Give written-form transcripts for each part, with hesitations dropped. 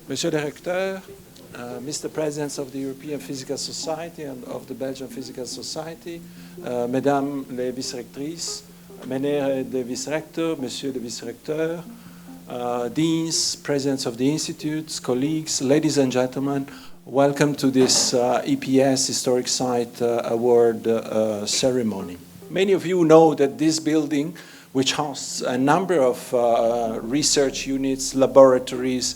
Monsieur le Recteur, Mr. President of the European Physical Society and of the Belgian Physical Society, Mesdames les vice-rectrices, Meneer de vice-recteur, Monsieur le vice-recteur, Deans, Presidents of the Institutes, colleagues, ladies and gentlemen, welcome to this EPS Historic Site Award ceremony. Many of you know that this building, which hosts a number of research units, laboratories,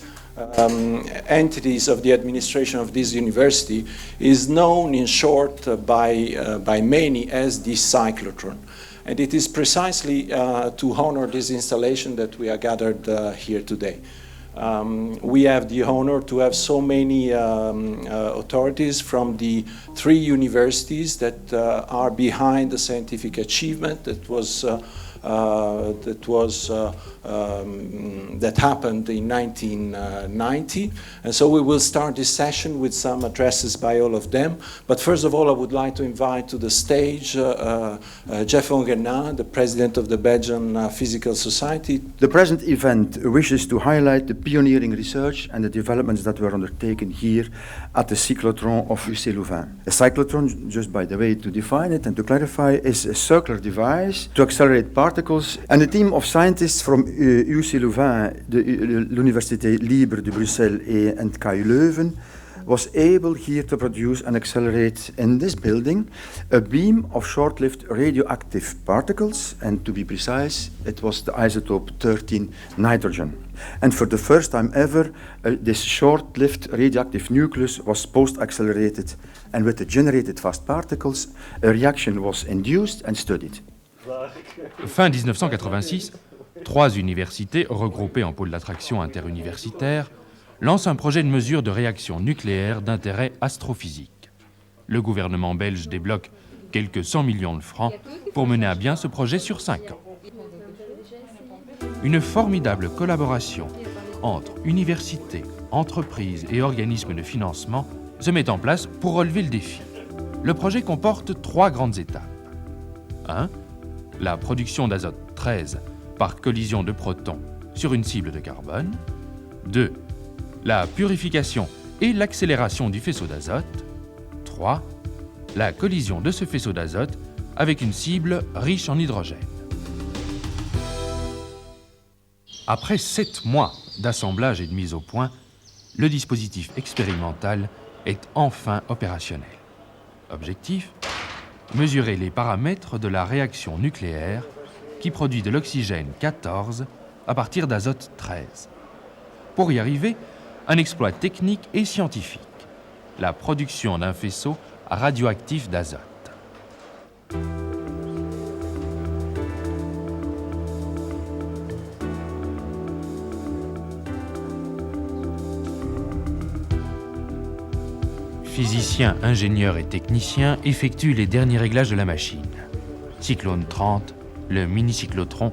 entities of the administration of this university, is known in short by many as the cyclotron. And it is precisely to honor this installation that we are gathered here today. We have the honor to have so many authorities from the three universities that are behind the scientific achievement that happened in 1990. And so we will start this session with some addresses by all of them. But first of all, I would like to invite to the stage Jeff Onguenin, the president of the Belgian Physical Society. The present event wishes to highlight the pioneering research and the developments that were undertaken here at the Cyclotron of UCLouvain. A cyclotron, just by the way to define it and to clarify, is a circular device to accelerate particles. And a team of scientists from UCLouvain, l'Université Libre de Bruxelles and KU Leuven, was able here to produce and accelerate in this building a beam of short-lived radioactive particles, and to be precise, it was the isotope 13 nitrogen. And for the first time ever, this short-lived radioactive nucleus was post-accelerated, and with the generated fast particles, a reaction was induced and studied. Fin 1986, 3 universités regroupées en pôle d'attraction interuniversitaire lancent un projet de mesure de réaction nucléaire d'intérêt astrophysique. Le gouvernement belge débloque quelques 100 millions de francs pour mener à bien ce projet sur 5 ans. Une formidable collaboration entre universités, entreprises et organismes de financement se met en place pour relever le défi. Le projet comporte 3 grandes étapes. 1. La production d'azote 13 par collision de protons sur une cible de carbone. 2. La purification et l'accélération du faisceau d'azote. 3. La collision de ce faisceau d'azote avec une cible riche en hydrogène. Après 7 mois d'assemblage et de mise au point, le dispositif expérimental est enfin opérationnel. Objectif : mesurer les paramètres de la réaction nucléaire qui produit de l'oxygène 14 à partir d'azote 13. Pour y arriver, un exploit technique et scientifique, la production d'un faisceau radioactif d'azote. Physiciens, ingénieurs et techniciens effectuent les derniers réglages de la machine. Cyclone 30, le mini-cyclotron,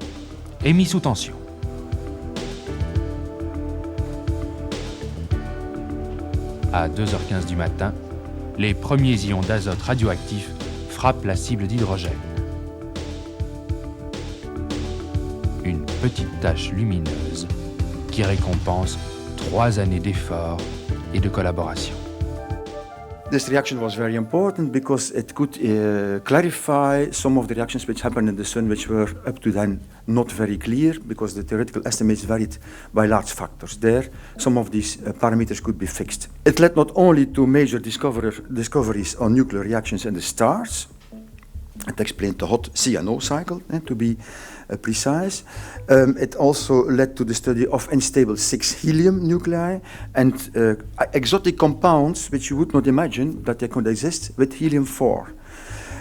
est mis sous tension. À 2h15 du matin, les premiers ions d'azote radioactif frappent la cible d'hydrogène. Une petite tache lumineuse qui récompense 3 années d'efforts et de collaboration. This reaction was very important because it could clarify some of the reactions which happened in the sun, which were up to then not very clear because the theoretical estimates varied by large factors. There, some of these parameters could be fixed. It led not only to major discoveries on nuclear reactions in the stars. It explained the hot CNO cycle, to be precise. It also led to the study of unstable 6-helium nuclei and exotic compounds which you would not imagine that they could exist with helium-4.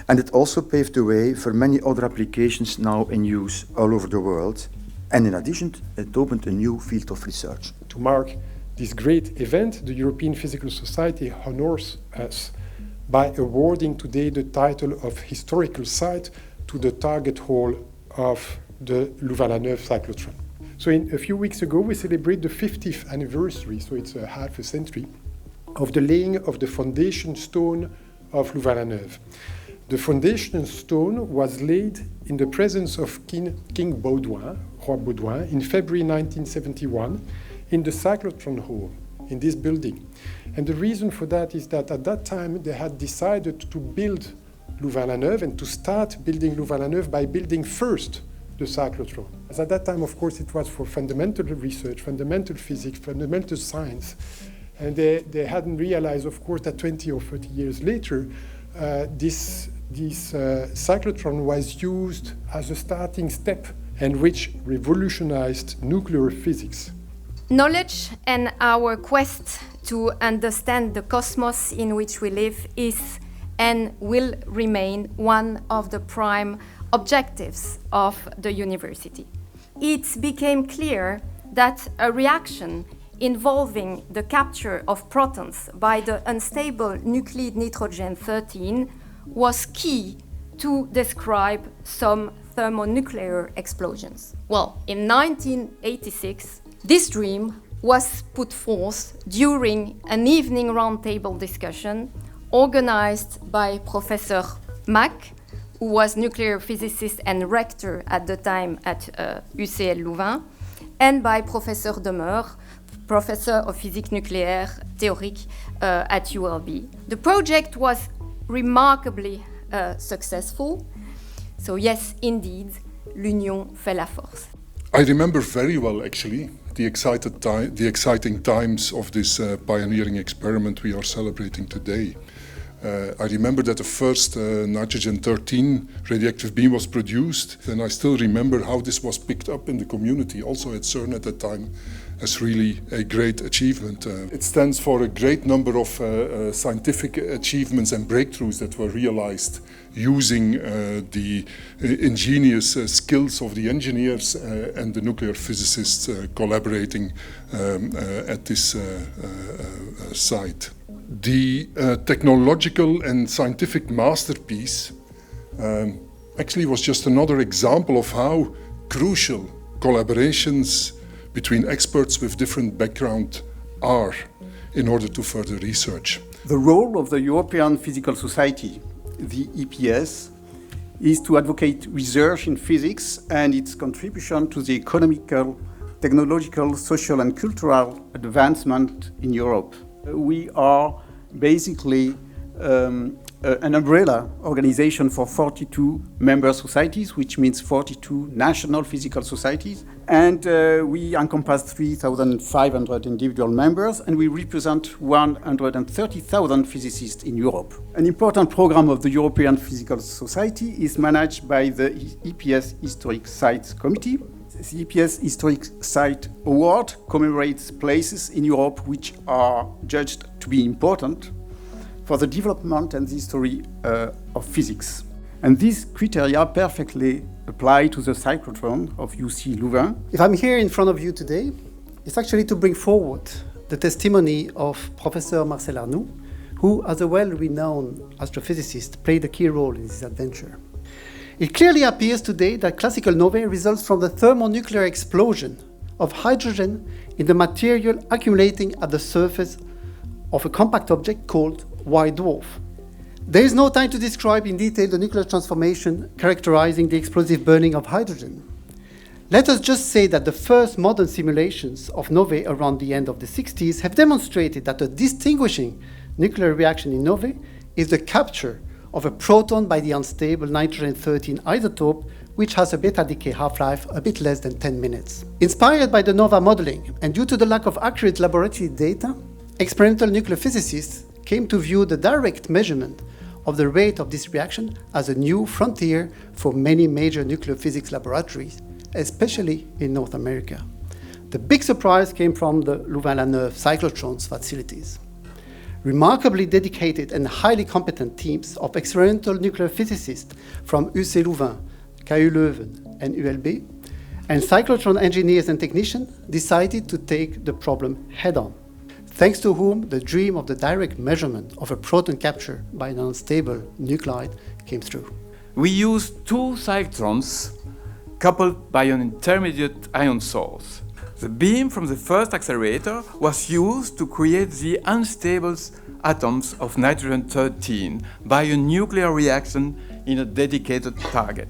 And it also paved the way for many other applications now in use all over the world. And in addition, it opened a new field of research. To mark this great event, the European Physical Society honors us by awarding today the title of Historical Site to the target hall of the Louvain-la-Neuve cyclotron. So a few weeks ago, we celebrate the 50th anniversary, so it's a half a century, of the laying of the foundation stone of Louvain-la-Neuve. The foundation stone was laid in the presence of King Baudouin, Roi Baudouin, in February 1971 in the Cyclotron Hall in this building. And the reason for that is that at that time they had decided to build Louvain-la-Neuve and to start building Louvain-la-Neuve by building first the cyclotron. As at that time, of course, it was for fundamental research, fundamental physics, fundamental science. And they hadn't realized, of course, that 20 or 30 years later, this cyclotron was used as a starting step and which revolutionized nuclear physics. Knowledge and our quest to understand the cosmos in which we live is and will remain one of the prime objectives of the university. It became clear that a reaction involving the capture of protons by the unstable nuclide nitrogen-13 was key to describe some thermonuclear explosions. Well, in 1986, this dream was put forth during an evening roundtable discussion organized by Professor Mack, who was nuclear physicist and rector at the time at UCLouvain, and by Professor Demeure, professor of physique nucléaire théorique at ULB. The project was remarkably successful. So yes, indeed, l'union fait la force. I remember very well, actually, the exciting times of this pioneering experiment we are celebrating today. I remember that the first nitrogen-13 radioactive beam was produced, and I still remember how this was picked up in the community, also at CERN at that time, as really a great achievement. It stands for a great number of scientific achievements and breakthroughs that were realized using the ingenious skills of the engineers and the nuclear physicists collaborating at this site. The technological and scientific masterpiece actually was just another example of how crucial collaborations between experts with different background are in order to further research. The role of the European Physical Society, the EPS, is to advocate research in physics and its contribution to the economical, technological, social and cultural advancement in Europe. We are basically an umbrella organization for 42 member societies, which means 42 national physical societies. And we encompass 3,500 individual members, and we represent 130,000 physicists in Europe. An important program of the European Physical Society is managed by the EPS Historic Sites Committee. The EPS Historic Site Award commemorates places in Europe which are judged to be important for the development and the history of physics. And these criteria perfectly apply to the cyclotron of UCLouvain. If I'm here in front of you today, it's actually to bring forward the testimony of Professor Marcel Arnoux, who, as a well-renowned astrophysicist, played a key role in this adventure. It clearly appears today that classical novae results from the thermonuclear explosion of hydrogen in the material accumulating at the surface of a compact object called white dwarf. There is no time to describe in detail the nuclear transformation characterizing the explosive burning of hydrogen. Let us just say that the first modern simulations of novae around the end of the 60s have demonstrated that a distinguishing nuclear reaction in novae is the capture of a proton by the unstable nitrogen-13 isotope, which has a beta decay half-life a bit less than 10 minutes. Inspired by the NOVA modeling and due to the lack of accurate laboratory data, experimental nuclear physicists came to view the direct measurement of the rate of this reaction as a new frontier for many major nuclear physics laboratories, especially in North America. The big surprise came from the Louvain-la-Neuve cyclotron's facilities. Remarkably dedicated and highly competent teams of experimental nuclear physicists from UCLouvain, KU Leuven and ULB, and cyclotron engineers and technicians decided to take the problem head-on, thanks to whom the dream of the direct measurement of a proton capture by an unstable nuclide came through. We used two cyclotrons coupled by an intermediate ion source. The beam from the first accelerator was used to create the unstable atoms of nitrogen-13 by a nuclear reaction in a dedicated target.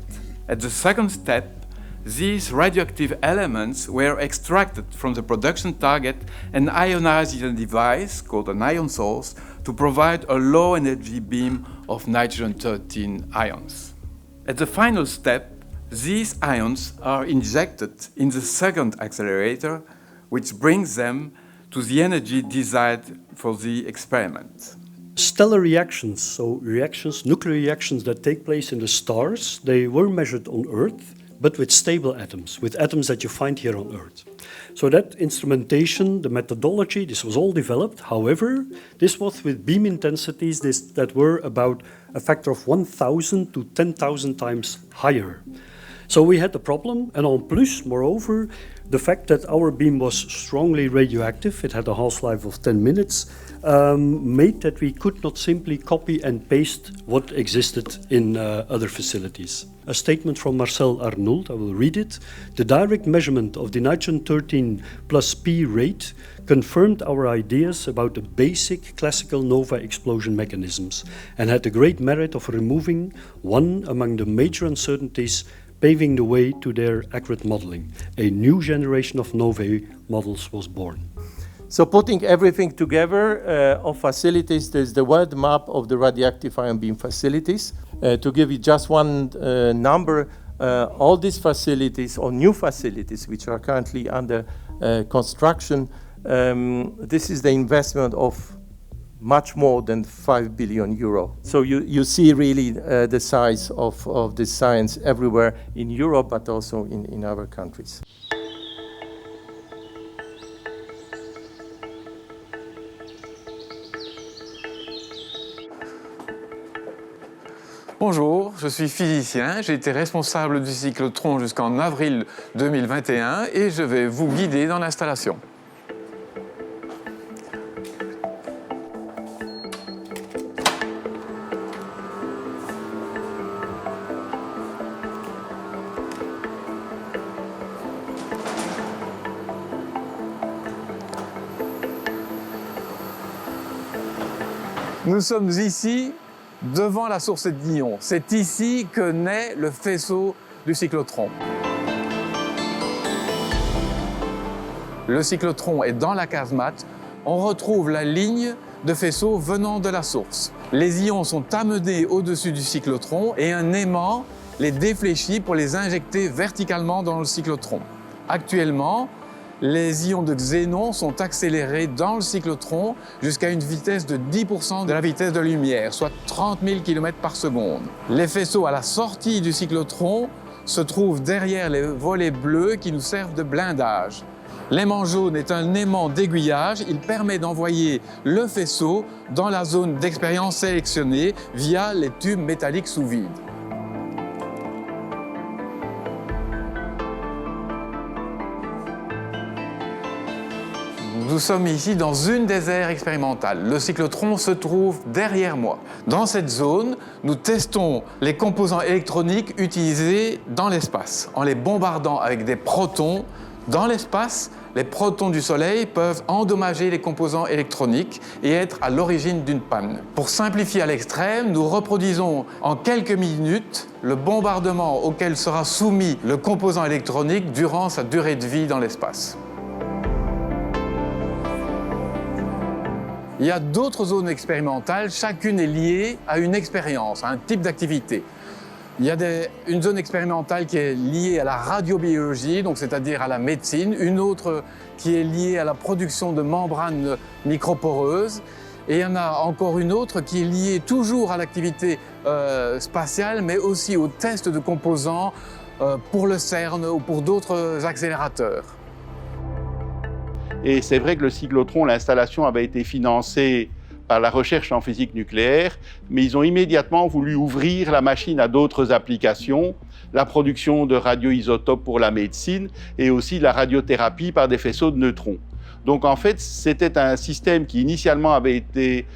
At the second step, these radioactive elements were extracted from the production target and ionized in a device called an ion source to provide a low energy beam of nitrogen-13 ions. At the final step, these ions are injected in the second accelerator, which brings them to the energy desired for the experiment. Stellar reactions, so reactions, nuclear reactions that take place in the stars, they were measured on Earth, but with stable atoms, with atoms that you find here on Earth. So that instrumentation, the methodology, this was all developed. However, this was with beam intensities that were about a factor of 1,000 to 10,000 times higher. So we had the problem, and en plus, moreover, the fact that our beam was strongly radioactive, it had a half-life of 10 minutes, made that we could not simply copy and paste what existed in other facilities. A statement from Marcel Arnould, I will read it. The direct measurement of the nitrogen-13 plus P rate confirmed our ideas about the basic classical nova explosion mechanisms and had the great merit of removing one among the major uncertainties paving the way to their accurate modeling. A new generation of novae models was born. So putting everything together of facilities, there's the world map of the radioactive ion beam facilities. To give you just one number, all these facilities or new facilities which are currently under construction, this is the investment of much more than 5 billion euro. So you see really the size of this science everywhere in Europe, but also in other countries. Bonjour, je suis physicien, j'ai été responsable du cyclotron jusqu'en avril 2021 et je vais vous guider dans l'installation. Nous sommes ici devant la source d'ions. C'est ici que naît le faisceau du cyclotron. Le cyclotron est dans la casemate. On retrouve la ligne de faisceau venant de la source. Les ions sont amenés au-dessus du cyclotron et un aimant les défléchit pour les injecter verticalement dans le cyclotron. Actuellement, les ions de xénon sont accélérés dans le cyclotron jusqu'à une vitesse de 10% de la vitesse de la lumière, soit 30 000 km par seconde. Les faisceaux à la sortie du cyclotron se trouvent derrière les volets bleus qui nous servent de blindage. L'aimant jaune est un aimant d'aiguillage. Il permet d'envoyer le faisceau dans la zone d'expérience sélectionnée via les tubes métalliques sous vide. Nous sommes ici dans une des aires expérimentales. Le cyclotron se trouve derrière moi. Dans cette zone, nous testons les composants électroniques utilisés dans l'espace. En les bombardant avec des protons dans l'espace, les protons du Soleil peuvent endommager les composants électroniques et être à l'origine d'une panne. Pour simplifier à l'extrême, nous reproduisons en quelques minutes le bombardement auquel sera soumis le composant électronique durant sa durée de vie dans l'espace. Il y a d'autres zones expérimentales, chacune est liée à une expérience, à un type d'activité. Il y a une zone expérimentale qui est liée à la radiobiologie, donc c'est-à-dire à la médecine, une autre qui est liée à la production de membranes microporeuses, et il y en a encore une autre qui est liée toujours à l'activité spatiale, mais aussi aux tests de composants pour le CERN ou pour d'autres accélérateurs. Et c'est vrai que le cyclotron, l'installation avait été financée par la recherche en physique nucléaire, mais ils ont immédiatement voulu ouvrir la machine à d'autres applications, la production de radioisotopes pour la médecine et aussi la radiothérapie par des faisceaux de neutrons. Donc en fait, c'était un système qui initialement avait été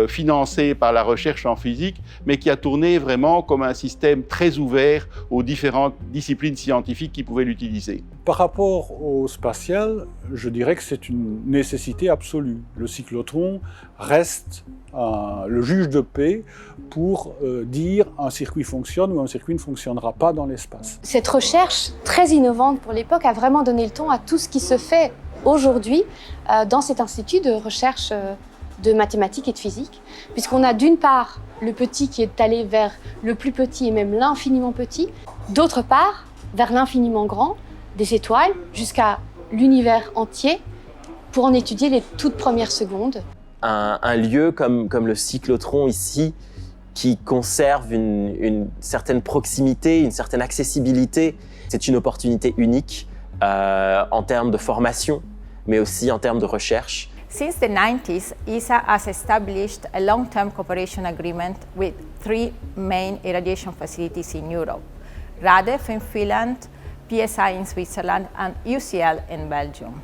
financé par la recherche en physique, mais qui a tourné vraiment comme un système très ouvert aux différentes disciplines scientifiques qui pouvaient l'utiliser. Par rapport au spatial, je dirais que c'est une nécessité absolue. Le cyclotron reste le juge de paix pour dire un circuit fonctionne ou un circuit ne fonctionnera pas dans l'espace. Cette recherche très innovante pour l'époque a vraiment donné le ton à tout ce qui se fait aujourd'hui dans cet institut de recherche de mathématiques et de physique, puisqu'on a d'une part le petit qui est allé vers le plus petit et même l'infiniment petit, d'autre part vers l'infiniment grand, des étoiles jusqu'à l'univers entier pour en étudier les toutes premières secondes. Un lieu comme le cyclotron ici, qui conserve une certaine proximité, une certaine accessibilité. C'est une opportunité unique en termes de formation, mais aussi en termes de recherche. Since the 90s, ESA has established a long-term cooperation agreement with 3 main irradiation facilities in Europe: RADEF in Finland, PSI in Switzerland, and UCL in Belgium.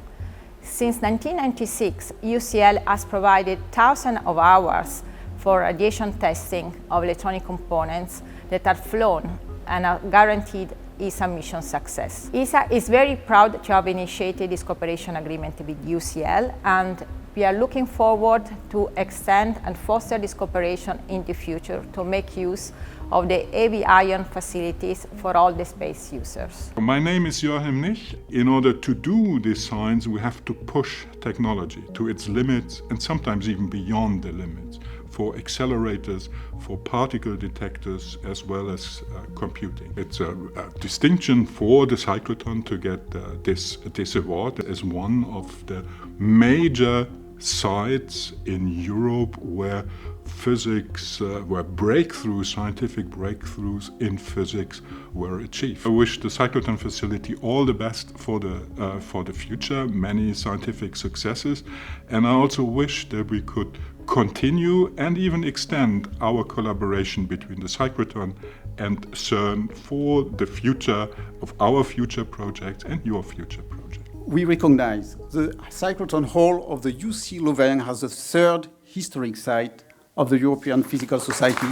Since 1996, UCL has provided thousands of hours for radiation testing of electronic components that are flown and are guaranteed ESA mission success. ESA is very proud to have initiated this cooperation agreement with UCL, and we are looking forward to extend and foster this cooperation in the future to make use of the heavy ion facilities for all the space users. My name is Hemptinne. In order to do this science, we have to push technology to its limits and sometimes even beyond the limits for accelerators, for particle detectors, as well as computing. It's a distinction for the cyclotron to get this award as one of the major sites in Europe where physics, where scientific breakthroughs in physics were achieved. I wish the Cyclotron facility all the best for the future, many scientific successes, and I also wish that we could continue and even extend our collaboration between the cyclotron and CERN for the future of our future projects and your future project. We recognize the Cyclotron Hall of the UCLouvain as the third historic site of the European Physical Society.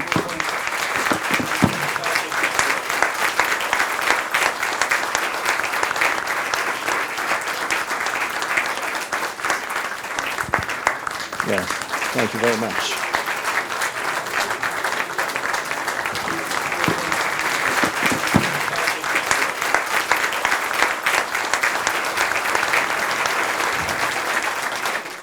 Yes, thank you very much.